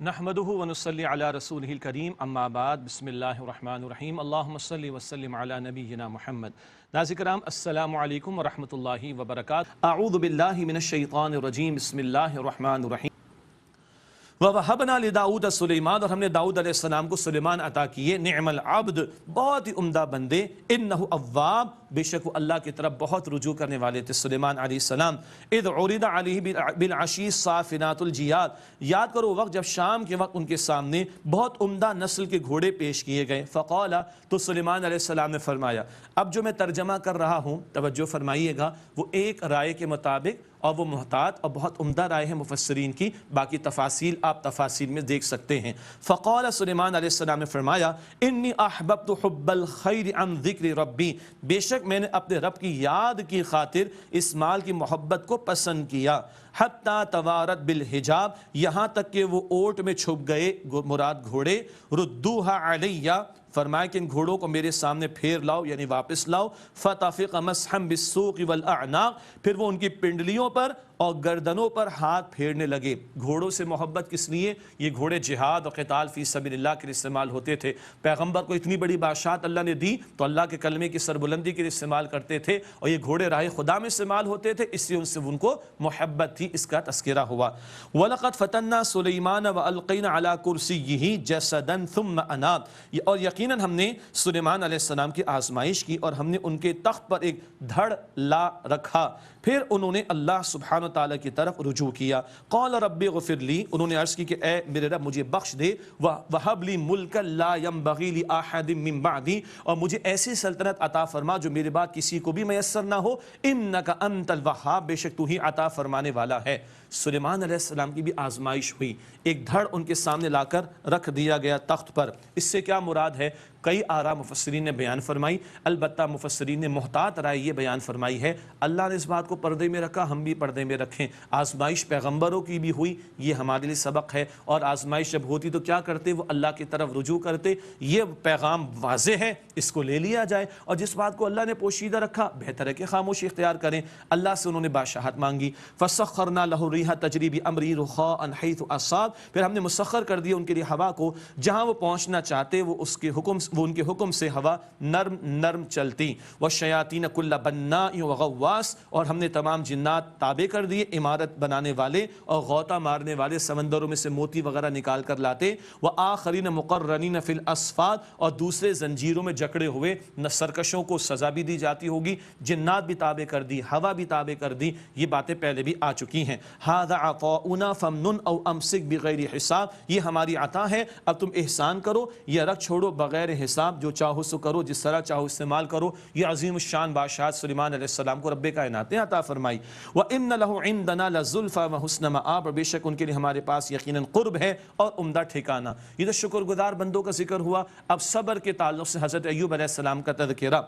نحمده ونصلي على رسوله الكريم اما بعد بسم الله الرحمن الرحیم اللہم صلی وسلم علی نبینا محمد۔ ناظرین کرام السلام علیکم ورحمۃ اللہ وبرکاتہ۔ اعوذ باللہ من الشیطان الرجیم بسم اللہ الرحمن الرحیم۔ وَوَهَبْنَا لِدَاؤُودَ سُلَيْمَانَ، اور ہم نے داؤد علیہ السلام کو سلیمان عطا کیے، نعم العبد، بہت ہی عمدہ بندے، انہو اواب، بے شک وہ اللہ کی طرف بہت رجوع کرنے والے تھے سلیمان علیہ السلام۔ اذ عرض علیہ بالعشی الصافنات الجیاد، یاد کرو وقت جب شام کے وقت ان کے سامنے بہت عمدہ نسل کے گھوڑے پیش کیے گئے۔ فقال، تو سلیمان علیہ السلام نے فرمایا، اب جو میں ترجمہ کر رہا ہوں توجہ فرمائیے گا، وہ ایک رائے کے مطابق اور وہ محتاط اور بہت عمدہ رائے ہے مفسرین کی، باقی تفاصیل آپ تفاصیل میں دیکھ سکتے ہیں۔ فقال، سلیمان علیہ السلام نے فرمایا، انی احببت حب الخیر عن ذکر ربی، بے شک میں نے اپنے رب کی یاد کی خاطر اس مال کی محبت کو پسند کیا۔ حتی توارت بالحجاب، یہاں تک کہ وہ اوٹ میں چھپ گئے، مراد گھوڑے۔ ردوہا علیہ، فرمایا کہ ان گھوڑوں کو میرے سامنے پھیر لاؤ، یعنی واپس لاؤ۔ فتفق مسحا بالسوق والاعناق، پھر وہ ان کی پنڈلیوں پر اور گردنوں پر ہاتھ پھیرنے لگے۔ گھوڑوں سے محبت کس لیے؟ یہ گھوڑے جہاد اور قتال فی سبیل اللہ کے لیے استعمال ہوتے تھے۔ پیغمبر کو اتنی بڑی بادشاہت اللہ نے دی تو اللہ کے کلمے کی سربلندی کے لیے استعمال کرتے تھے، اور یہ گھوڑے راہ خدا میں استعمال ہوتے تھے، اس لیے ان سے ان کو محبت تھی، اس کا تذکرہ ہوا۔ وَلَقَدْ فَتَنَّا سُلَيْمَانَ وَأَلْقَيْنَا عَلَى كُرْسِيِّهِ جَسَدًا ثُمَّ أَنَابَ، اور یقیناً ہم نے سلیمان علیہ السلام کی آزمائش کی اور ہم نے ان کے تخت پر ایک دھڑ لا رکھا، پھر انہوں نے اللہ سبحانہ وتعالی کی طرف رجوع کیا۔ قال رب اغفر لی، انہوں نے عرض کی کہ اے میرے رب مجھے بخش دے، وہب لی ملکا لا ينبغی لأحد من بعدی، اور مجھے ایسی سلطنت عطا فرما جو میرے بعد کسی کو بھی میسر نہ ہو۔ انک انت الوہاب، بے شک تو ہی عطا فرمانے والا ہے۔ سلیمان علیہ السلام کی بھی آزمائش ہوئی، ایک دھڑ ان کے سامنے لا کر رکھ دیا گیا تخت پر۔ اس سے کیا مراد ہے؟ کئی آراء مفسرین نے بیان فرمائی، البتہ مفسرین نے محتاط رائے یہ بیان فرمائی ہے، اللہ نے اس بات کو پردے میں رکھا، ہم بھی پردے میں رکھیں۔ آزمائش پیغمبروں کی بھی ہوئی، یہ ہمارے لیے سبق ہے، اور آزمائش جب ہوتی تو کیا کرتے؟ وہ اللہ کی طرف رجوع کرتے۔ یہ پیغام واضح ہے، اس کو لے لیا جائے، اور جس بات کو اللہ نے پوشیدہ رکھا بہتر ہے کہ خاموشی اختیار کریں۔ اللہ سے انہوں نے بادشاہت مانگی۔ فَسَخَّرْنَا لَهُ الرِّيحَ تَجْرِي بِأَمْرِهِ رُخَاءً حَيْثُ أَصَابَ، پھر ہم نے مسخر کر دیا ان کے لیے ہوا کو، جہاں وہ پہنچنا چاہتے وہ ان کے حکم سے ہوا نرم نرم چلتی۔ وَالشَّيَاطِينَ كُلَّ بَنَّاءٍ وَغَوَّاصٍ، اور ہم نے تمام جنات تابع کر دیے، عمارت بنانے والے اور غوطہ مارنے والے، سمندروں میں سے موتی وغیرہ نکال کر لاتے۔ وَآخَرِينَ مُقَرَّنِينَ فِي الْأَصْفَادِ، اور دوسرے زنجیروں میں جکڑے ہوئے، نہ سرکشوں کو سزا بھی دی جاتی ہوگی، جنات بھی تابع کر دی، ہوا بھی تابع کر دی، یہ باتیں پہلے بھی آ چکی ہیں۔ هَذَا عَطَاؤُنَا فَامْنُنْ أَوْ أَمْسِكْ بِغَيْرِ حِسَابٍ، یہ ہماری عطا ہے، اب تم احسان کرو یا رکھ چھوڑو بغیر حساب، جو چاہو سو کرو، جس طرح چاہو استعمال کرو۔ یہ عظیم الشان بادشاہ سلیمان علیہ السلام کو رب کائنات نے عطا فرمائی۔ وَإِنَّ لَهُ عِندَنَا لَزُلْفَىٰ وَحُسْنَ مَآبٍ، اور بے شک ان کے لیے ہمارے پاس یقیناً قرب ہے اور عمدہ ٹھکانہ۔ یہ تو شکر گزار بندوں کا ذکر ہوا، اب صبر کے تعلق سے حضرت ایوب علیہ السلام کا تذکرہ۔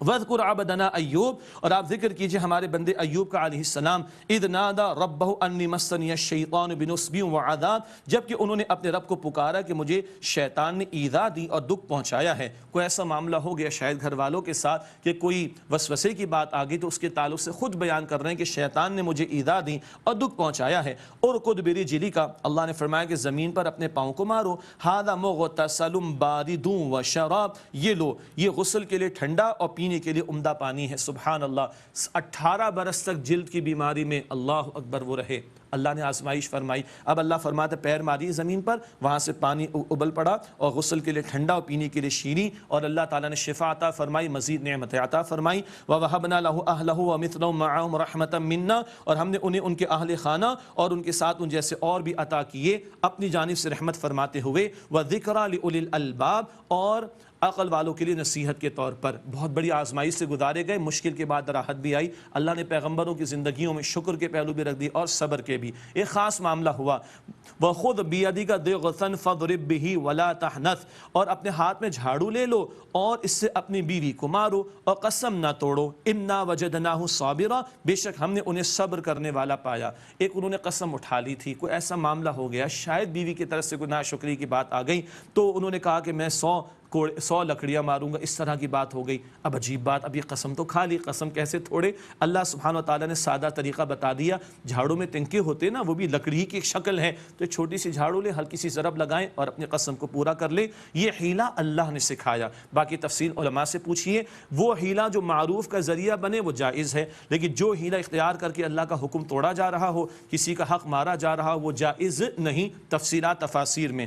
وَاذْكُرْ عَبْدَنَا ایوب، اور آپ ذکر کیجئے ہمارے بندے ایوب کا علیہ السلام۔ اِذْ نَادَىٰ رَبَّهُ أَنِّي مَسَّنِيَ الشَّيْطَانُ بِنُصْبٍ وَعَذَابٍ، جبکہ انہوں نے اپنے رب کو پکارا کہ مجھے شیطان نے ایذا دی اور دکھ پہنچایا ہے۔ کوئی ایسا معاملہ ہو گیا شاید گھر والوں کے ساتھ کہ کوئی وسوسے کی بات آ گئی، تو اس کے تعلق سے خود بیان کر رہے ہیں کہ شیطان نے مجھے ایذا دی اور دکھ پہنچایا ہے۔ اُرْكُضْ بِرِجْلِكَ، اللہ نے فرمایا کہ زمین پر اپنے پاؤں کو مارو۔ هَذَا مُغْتَسَلٌ بَارِدٌ وَشَرَابٌ، یہ لو، یہ غسل کے لیے ٹھنڈا اور پینے کے لیے عمدہ پانی ہے۔ سبحان اللہ، 18 برس تک جلد کی بیماری میں اللہ اکبر وہ رہے، اللہ نے آزمائش فرمائی۔ اب اللہ فرماتا پیر ماری زمین پر، وہاں سے پانی ابل پڑا، اور غسل کے لیے ٹھنڈا اور پینے کے لیے شیریں، اور اللہ تعالیٰ نے شفا عطا فرمائی، مزید نعمت عطا فرمائی۔ وَوَهَبْنَا لَهُ أَهْلَهُ وَمِثْلَهُم مَّعَهُمْ رَحْمَةً مِنَّا، اور ہم نے انہیں ان کے اہل خانہ اور ان کے ساتھ ان جیسے اور بھی عطا کیے، اپنی جانب سے رحمت فرماتے ہوئے۔ وَذِكْرَىٰ لِأُولِي الْأَلْبَابِ، اور عقل والوں کے لیے نصیحت کے طور پر۔ بہت بڑی آزمائش سے گزارے گئے، مشکل کے بعد راحت بھی آئی، اللہ نے پیغمبروں کی زندگیوں میں شکر کے پہلو بھی رکھ دی اور صبر کے بھی۔ ایک خاص معاملہ ہوا، وَخُذْ بِيَدِكَ ضِغْثًا فَاضْرِب بِهِ وَلَا تَحْنَثْ، اور اپنے ہاتھ میں جھاڑو لے لو اور اس سے اپنی بیوی کو مارو اور قسم نہ توڑو۔ إِنَّا وَجَدْنَاهُ صَابِرًا، بے شک ہم نے انہیں صبر کرنے والا پایا۔ ایک انہوں نے قسم اٹھا لی تھی، کوئی ایسا معاملہ ہو گیا، شاید بیوی کی طرف سے کوئی ناشکری کی بات آ گئی، تو انہوں نے کہا کہ میں 100 100 لکڑیاں ماروں گا، اس طرح کی بات ہو گئی۔ اب عجیب بات، اب یہ قسم تو کھا لی، قسم کیسے توڑے؟ اللہ سبحانہ و تعالیٰ نے سادہ طریقہ بتا دیا، جھاڑو میں تنکے ہوتے نا، وہ بھی لکڑی کی ایک شکل ہے، تو ایک چھوٹی سی جھاڑو لے، ہلکی سی ضرب لگائیں اور اپنی قسم کو پورا کر لے۔ یہ حیلہ اللہ نے سکھایا، باقی تفصیل علماء سے پوچھئے۔ وہ حیلہ جو معروف کا ذریعہ بنے وہ جائز ہے، لیکن جو حیلہ اختیار کر کے اللہ کا حکم توڑا جا رہا ہو، کسی کا حق مارا جا رہا ہو، وہ جائز نہیں۔ تفصیلات تفاسیر میں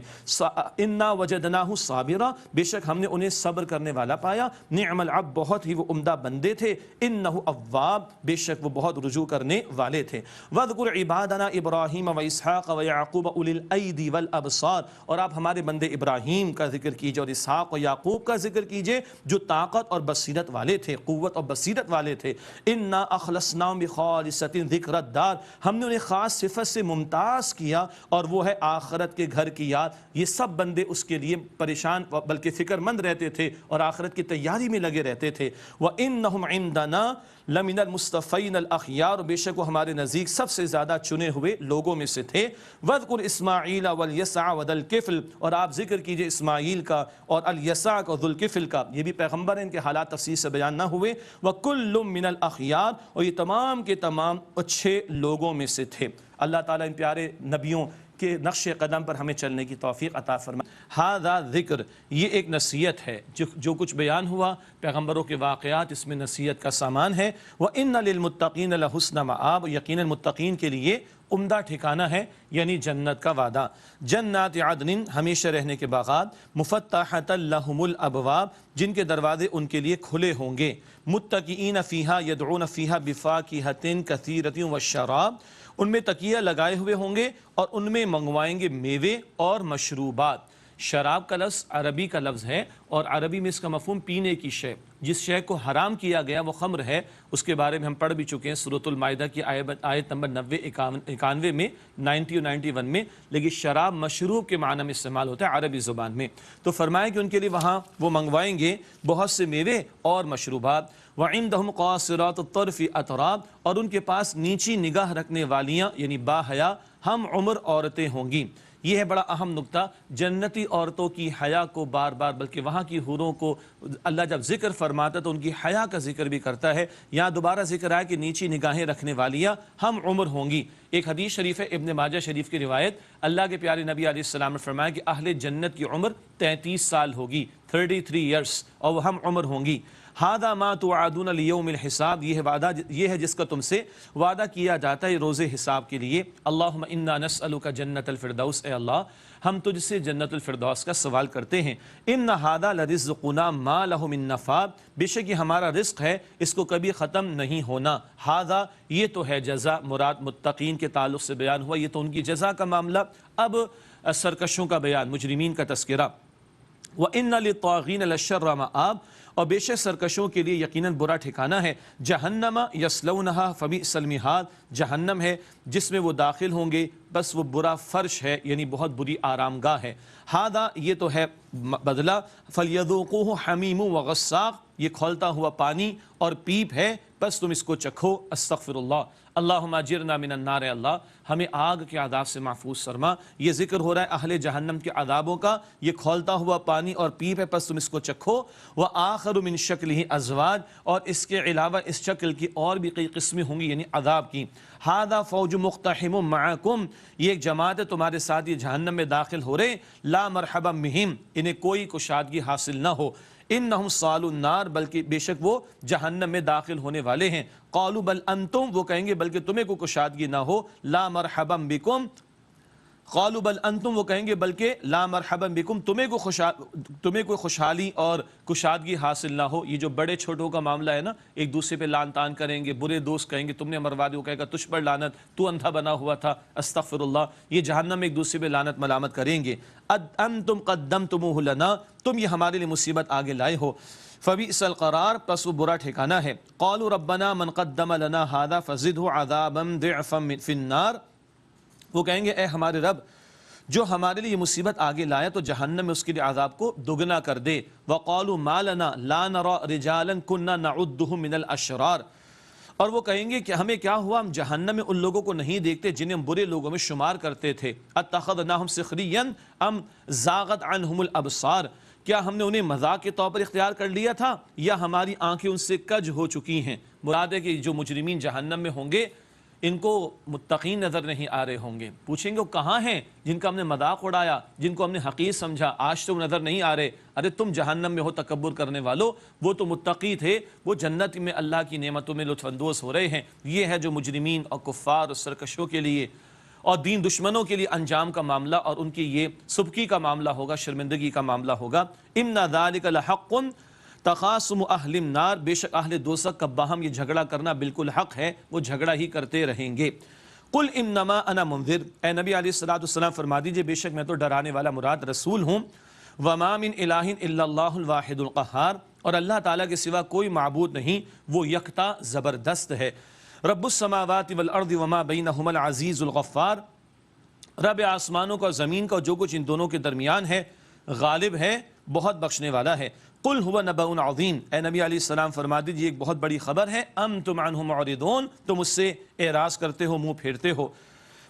انا وجدناہ صابرا، بے شک ہم نے انہیں صبر کرنے والا پایا، نعم العبد، بہت ہی وہ عمدہ بندے تھے، انہ اواب، بے شک وہ بہت رجوع کرنے والے تھے۔ وَاذْكُرْ عِبَادَنَا إِبْرَاهِيمَ وَإِسْحَاقَ وَيَعْقُوبَ أُولِي الْأَيْدِي وَالْأَبْصَارِ، اور آپ ہمارے بندے ابراہیم کا ذکر کیجئے اور اسحاق و یعقوب کا ذکر کیجئے جو طاقت اور بصیرت والے تھے، قوت اور بصیرت والے تھے۔ اِنَّا أَخْلَصْنَاهُم بِخَالِصَةٍ ذِكْرَ الدَّارِ، ہم نے انہیں خاص صفت سے ممتاز کیا اور وہ ہے آخرت کے گھر کی یاد۔ یہ سب بندے اس کے لیے پریشان بلکہ فکر مند رہتے تھے اور آخرت کی تیاری میں لگے رہتے تھے۔ وَإِنَّهُمْ عِندَنَا لَمِنَ الْمُصْطَفَيْنَ الْأَخْيَارِ، بے شک وہ ہمارے نزدیک سب سے زیادہ چنے ہوئے لوگوں میں سے تھے۔ وَاذْكُرْ إِسْمَاعِيلَ وَالْيَسَعَ وَذَا الْكِفْلِ، اور آپ ذکر کیجئے اسماعیل کا اور الیسع کا، ذو الکفل کا، یہ بھی پیغمبر ہیں، ان کے حالات تفصیل سے بیان نہ ہوئے۔ وَكُلٌّ مِّنَ الْأَخْيَارِ، اور یہ تمام کے تمام اچھے لوگوں میں سے تھے۔ اللہ تعالیٰ ان پیارے نبیوں کے نقش قدم پر ہمیں چلنے کی توفیق عطا فرمائے۔ ھذا ذکر، یہ ایک نصیحت ہے، جو کچھ بیان ہوا پیغمبروں کے واقعات، اس میں نصیحت کا سامان ہے۔ وَإِنَّ لِلْمُتَّقِينَ لَحُسْنَ مآب، یقیناً متقین کے لیے عمدہ ٹھکانہ ہے، یعنی جنت کا وعدہ۔ جنات عدن، ہمیشہ رہنے کے باغات، مفتحۃ لہم الابواب، جن کے دروازے ان کے لیے کھلے ہوں گے، متکئین فیہا یدعون فیہا بفاکہۃ کثیرۃ والشراب، ان میں تکیہ لگائے ہوئے ہوں گے اور ان میں منگوائیں گے میوے اور مشروبات۔ شراب کا لفظ عربی کا لفظ ہے اور عربی میں اس کا مفہوم پینے کی شے، جس شے کو حرام کیا گیا وہ خمر ہے، اس کے بارے میں ہم پڑھ بھی چکے ہیں سورۃ المائدہ کی آیت نمبر 91 میں، 90 اور 91 میں، لیکن شراب مشروب کے معنی میں استعمال ہوتا ہے عربی زبان میں۔ تو فرمایا کہ ان کے لیے وہاں وہ منگوائیں گے بہت سے میوے اور مشروبات۔ وعندہم قاصرات الطرف اتراب، اور ان کے پاس نیچی نگاہ رکھنے والیاں یعنی باحیا ہم عمر عورتیں ہوں گی۔ یہ ہے بڑا اہم نقطہ، جنتی عورتوں کی حیا کو بار بار، بلکہ وہاں کی حوروں کو اللہ جب ذکر فرماتا تو ان کی حیا کا ذکر بھی کرتا ہے۔ یہاں دوبارہ ذکر آیا کہ نیچی نگاہیں رکھنے والیاں ہم عمر ہوں گی۔ ایک حدیث شریف ہے ابن ماجہ شریف کی روایت، اللہ کے پیارے نبی علیہ السلام نے فرمایا کہ اہل جنت کی عمر 33 سال ہوگی، 33 ایئرس، اور وہ ہم عمر ہوں گی۔ ھذا ما توعدون لیوم الحساب، یہ ہے جس کا تم سے وعدہ کیا جاتا ہے روز حساب کے لیے۔ اللہم انا نسألک جنت الفردوس، اے اللہ ہم تجھ سے جنت الفردوس کا سوال کرتے ہیں۔ ان ھذا لرزقنا ما لہ من نفاد، بے شک یہ ہمارا رزق ہے، اس کو کبھی ختم نہیں ہونا۔ ھذا، یہ تو ہے جزا، مراد متقین کے تعلق سے بیان ہوا، یہ تو ان کی جزا کا معاملہ۔ اب سرکشوں کا بیان، مجرمین کا تذکرہ۔ وَإِنَّ لِلطَّاغِينَ لَشَرَّ مَآب، اور بے شک سرکشوں کے لیے یقیناً برا ٹھکانہ ہے۔ جہنم یصلونہا فبئس المہاد، جہنم ہے جس میں وہ داخل ہوں گے، بس وہ برا فرش ہے، یعنی بہت بری آرام گاہ ہے۔ ھذا، یہ تو ہے بدلہ، فلیذوقوہ حمیم وغساق، یہ کھولتا ہوا پانی اور پیپ ہے، بس تم اس کو چکھو۔ استغفر اللہ۔ اللہم اجرنا من النار، اللہ ہمیں آگ کے عذاب سے محفوظ فرما۔ یہ ذکر ہو رہا ہے اہل جہنم کے عذابوں کا، یہ کھولتا ہوا پانی اور پیپ ہے، بس تم اس کو چکھو۔ وآخر من شکلہ ازواج، اور اس کے علاوہ اس شکل کی اور بھی کئی قسمیں ہوں گی، یعنی عذاب کی۔ ھذا فوج مقتحم معکم، یہ ایک جماعت ہے تمہارے ساتھ، یہ جہنم میں داخل ہو رہے، لا مرحبا بہم، انہیں کوئی کشادگی حاصل نہ ہو۔ انہم صالوا النار، بلکہ بے شک وہ جہنم میں داخل ہونے والے ہیں۔ قالوا بل انتم، وہ کہیں گے بلکہ تمہیں کوئی کشادگی نہ ہو، لا مرحبا بکم۔ قالوا بل انتم، وہ کہیں گے بلکہ لا مرحبا بکم، تمہیں کوئی خوشحالی اور کشادگی حاصل نہ ہو۔ یہ جو بڑے چھوٹوں کا معاملہ ہے نا، ایک دوسرے پہ لان تان کریں گے، برے دوست کہیں گے تم نے مروا دی، وہ کہے گا تجھ پر لعنت، تو اندھا بنا ہوا تھا، استغفر اللہ۔ یہ جہنم میں ایک دوسرے پہ لعنت ملامت کریں گے۔ انتم قدمتموہ لنا، تم یہ ہمارے لیے مصیبت آگے لائے ہو۔ فبئس القرار، پس وہ برا ٹھکانہ ہے۔ قالوا ربنا من قدم لنا ھذا فزدہ عذابا ضعفا فی النار، وہ کہیں گے اے ہمارے رب، جو ہمارے لیے یہ مصیبت آگے لایا تو جہنم میں اس کے لیے عذاب کو دگنا کر دے۔ وقالوا ما لنا لا نرى رجالا كنا نعدهم من الاشرار، اور وہ کہیں گے کہ ہمیں کیا ہوا، ہم جہنم میں ان لوگوں کو نہیں دیکھتے جنہیں ہم برے لوگوں میں شمار کرتے تھے۔ اتخذناہم سخریا ام زاغت عنہم الابصار، کیا ہم نے انہیں مذاق کے طور پر اختیار کر لیا تھا یا ہماری آنکھیں ان سے کج ہو چکی ہیں؟ مراد ہے کہ جو مجرمین جہنم میں ہوں گے ان کو متقین نظر نہیں آ رہے ہوں گے. پوچھیں گے وہ کہاں ہیں جن کا ہم نے مذاق اڑایا، جن کو ہم نے حقیر سمجھا، آج تو نظر نہیں آ رہے. ارے تم جہنم میں ہو تکبر کرنے والو، وہ تو متقی تھے، وہ جنت میں اللہ کی نعمتوں میں لطف اندوز ہو رہے ہیں. یہ ہے جو مجرمین اور کفار اور سرکشوں کے لیے اور دین دشمنوں کے لیے انجام کا معاملہ اور ان کی یہ سبکی کا معاملہ ہوگا، شرمندگی کا معاملہ ہوگا. ان ذالک لحق تخاصم اہل النار، بے شک اہل دوزخ کا باہم یہ جھگڑا کرنا بالکل حق ہے، وہ جھگڑا ہی کرتے رہیں گے. قل انما انا منذر، اے نبی علیہ الصلوۃ والسلام فرما دیجئے بے شک میں تو ڈرانے والا مراد رسول ہوں. وما من الہ الا اللہ الواحد القہار، اور اللہ تعالیٰ کے سوا کوئی معبود نہیں، وہ یکتا زبردست ہے. رب السماوات والارض وما بینہما العزیز الغفار، رب آسمانوں کا اور زمین کا جو کچھ ان دونوں کے درمیان ہے غالب ہے، بہت بخشنے والا ہے. قل هو نبأ عظیم، اے نبی علیہ السلام فرما دیجیے ایک بہت بڑی خبر ہے. انتم عنہ معرضون، تم اس سے اعراض کرتے ہو، منہ پھیرتے ہو.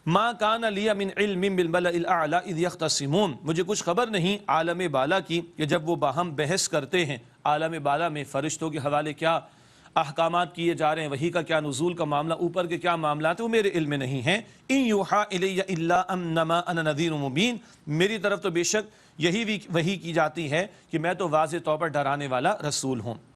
ما کان لی من علم بالملأ الاعلی اذ یختصمون، مجھے کچھ خبر نہیں عالم بالا کی کہ جب وہ باہم بحث کرتے ہیں. عالم بالا میں فرشتوں کے حوالے کیا احکامات کیے جا رہے ہیں، وحی کا کیا نزول کا معاملہ، اوپر کے کیا معاملات ہیں، وہ میرے علم میں نہیں ہیں. ان یوحا الی الا انما انا نذیر مبین، میری طرف تو بے شک یہی وحی کی جاتی ہے کہ میں تو واضح طور پر ڈرانے والا رسول ہوں.